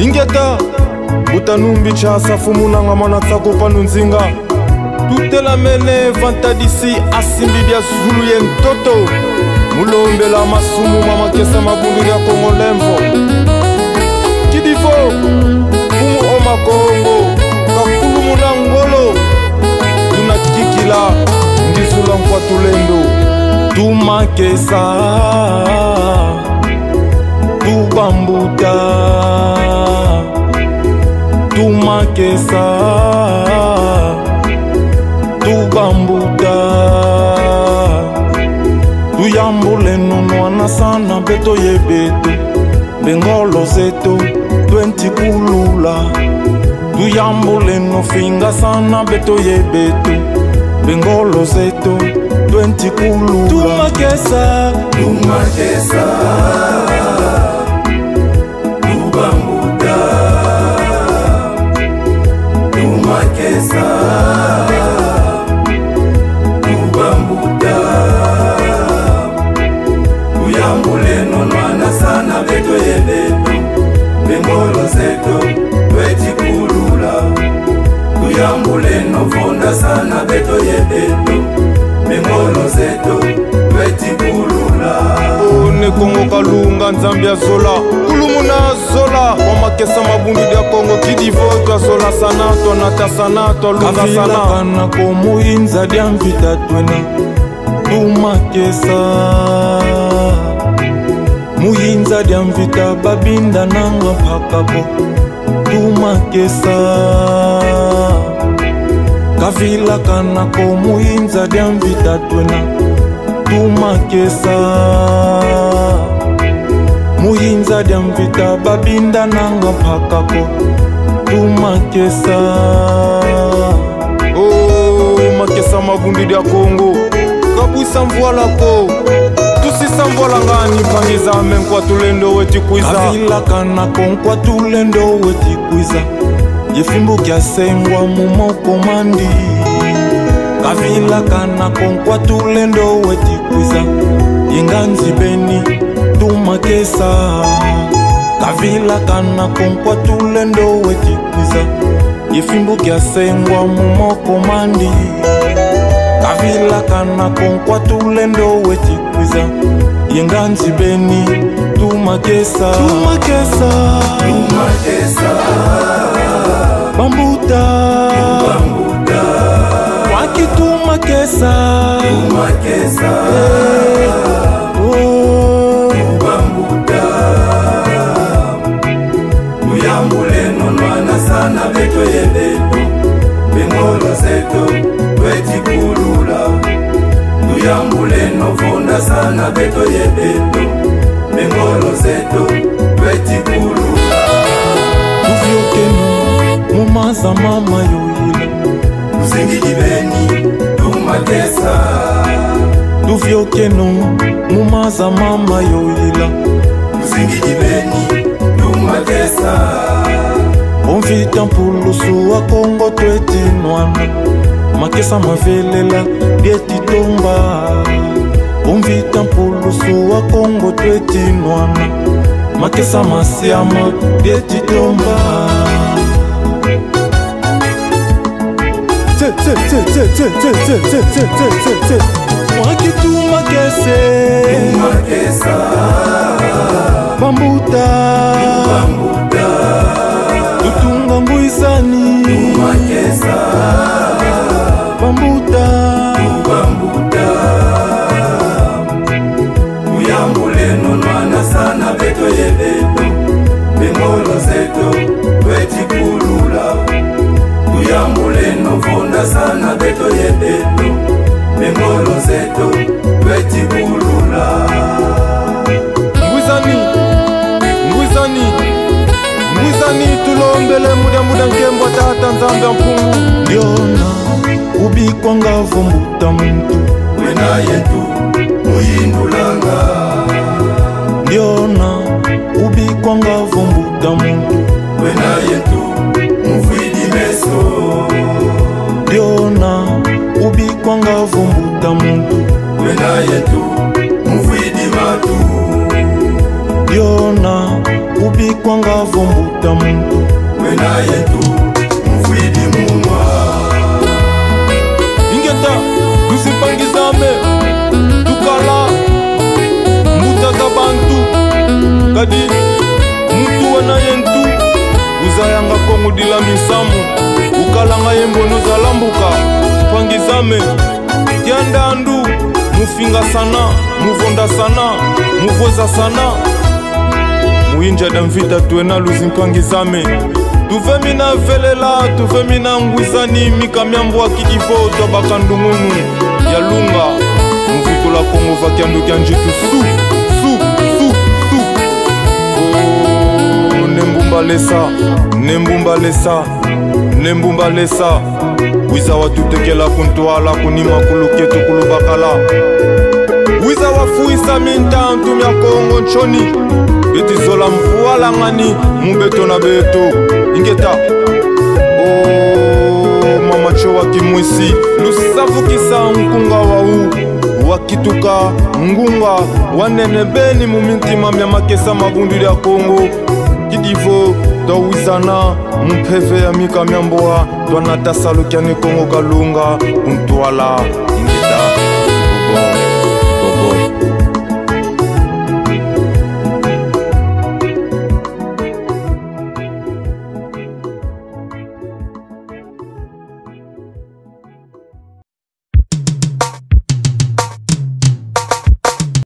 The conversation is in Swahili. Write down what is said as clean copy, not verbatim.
ingeta butanumbi cha safu munanga mana tsako panunzinga tutela mene vanta disi asimbi bia zulu ye ntoto mulombela masumu mama kesa mabundu ya Kongo lemvo kidifo mumu oma Kongo kakulu munangolo tunakikila ndisula nkwa tulendo tumakesa tubambuta tumakesa tubambuta tuyambule nunwana sana beto yebeto bengolo zeto 20 kulula tuyambule nofinga sana beto yebeto bengolo zeto 20 kulula tumakesa tumakesa tubambuta tumakesa tubambuta tuyambule nonwana sana beto yebeto bengolo zeto 20 kulula tuyambule novonda sana beto yebeto bengolo zeto 20 kulula one Kongo kalunga nzambia zola kulumuna zola wamakesa mabundu ya Kongo kidivo twa zola sana twa nata sana twa lunga sana kana komuinza dia mvita twena tumakesa muinza dia mvita babinda nanga pakabo tumakesa kavila kana komuinza dia mvita twena tumakesa muinza dia mvita babinda nanga pakako tumakesa oh makesa mabundu dia Kongo kabuisa mvuala ko tusisa mvuala ngani pangiza menkwa tulendo weti kuiza kavila kana konkwa tulendo weti kuiza yefimbo kya sengwa mumoko mandi kavila kana konkwa tulendo weti kuiza yenganzi beni tumakesa kavila kana konkwa tulendo weti kuiza yefimbo kya sengwa mumoko mandi kavila kana konkwa tulendo weti kuiza yenganzi beni tumakesa tumakesa tumakesa bambuta bambuta waki tumakesa tumakesa oh bambuta uyambule nonwana sana beto yebeto bengolo zeto 20 kulula tuyambule novonda sana beto yebeto bengolo zeto 20 kulula tuvyokenu mumaza mama yoyila tuzingijibeni tumakesa tuvyokenu mumaza mama yoyila tuzingijibeni tumakesa omvita mpulusu wa Kongo tweti nwana makesa mavelela bieti tomba omvita mpulusu wa Kongo tweti nwana makesa masiama bieti tomba mwaki tumakese tumakesa bambuta bambuta tutunga nguisani tumakesa bambuta bambuta uyambule nonwana sana beto yebeto bengolo zeto 20 kulula tuyambule novonda sana beto yebeto bengolo zeto 20 kulula ngwizani ngwizani ngwizani tulombele muda nkembwa tata nzambe mpungu ndiona ubikwa ngavumbuta muntu wena yetu muyindulanga ndiona ubikwa ngavumbuta muntu wena yetu muvwidi meso ndiona ubikwa ngavumbuta muntu wena yetu muvwidi matu ndiona ubikwa ngavumbuta ta muntu wena yetu mfwidi munwa ingeta tusipangizame tukala mbuta za bantu kadi muntu wana yentu uzayanga kongo dila misamu ukalanga yembono za lambuka pangizame yandandu mufinga sana muvonda sana muvoza sana muinja damvita tuena luzimpangizame tuvemina velela tuvemina ngwizani mikamyambo akikifo twabakandungunu ya lunga muvitula kongo vakiandu kyanjitu su nembumbalesa wiza watutekela kuntwala kunima kuluketu kulubakala wiza wafuisa mintantu mya kongo nchoni betizola mvuala ngani mubeto na beto ingeta mama chowa kimwisi lusavukisa nkunga wau wakituka ngunga wanene beni mumintima mya makesa mabundu ya kongo kidivo tawizana mpeve ya mika myamboa twanata salukiane kongo kalunga untwala